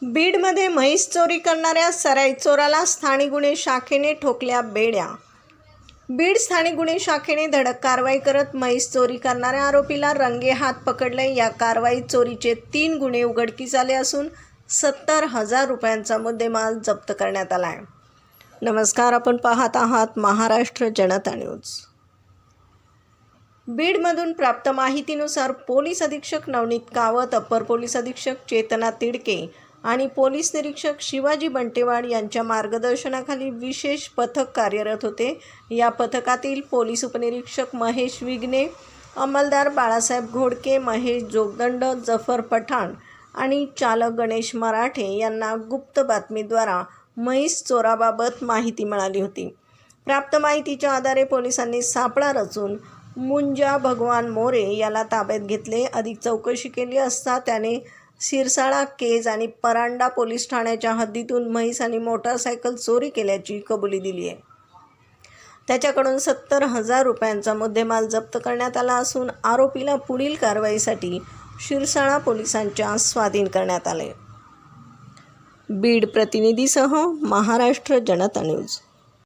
बीडमध्ये म्हैस चोरी करणाऱ्या सराईत चोराला स्थानिक गुन्हे शाखेने ठोकल्या बेड्या। बीड स्थानिक गुन्हे शाखेने धडक कारवाई करत म्हैस चोरी करणाऱ्या आरोपीला रंगेहात पकडले। या कारवाईत चोरीचे 3 गुन्हे उघडकीस आले असून 70,000 रुपयांचा मुद्देमाल जप्त करण्यात आला आहे। नमस्कार, आपण पाहत आहात महाराष्ट्र जनता न्यूज। बीडमधून प्राप्त माहितीनुसार पोलीस अधीक्षक नवनीत कावत, अप्पर पोलीस अधीक्षक चेतना तिडके आणि पोलीस निरीक्षक शिवाजी बंटेवाड यांच्या मार्गदर्शनाखाली विशेष पथक कार्यरत होते। या पथकातील पोलीस उपनिरीक्षक महेश विघ्ने, अंमलदार बाळासाहेब घोडके, महेश जोगदंड, जफर पठाण आणि चालक गणेश मराठे यांना गुप्त बातमीद्वारा म्हैस चोराबाबत माहिती मिळाली होती। प्राप्त माहितीच्या आधारे पोलिसांनी सापळा रचून मुंजा भगवान मोरे याला ताब्यात घेतले। अधिक चौकशी केली असता त्याने सिरसाळा, केज आणि परांडा पोलीस ठाण्याच्या हद्दीतून म्हैस आणि मोटारसायकल चोरी केल्याची कबुली दिली आहे। त्याच्याकडून 70,000 रुपयांचा मुद्देमाल जप्त करण्यात आला असून आरोपीला पुढील कारवाईसाठी सिरसाळा पोलिसांच्या स्वाधीन करण्यात आले। बीड प्रतिनिधीसह महाराष्ट्र जनता न्यूज।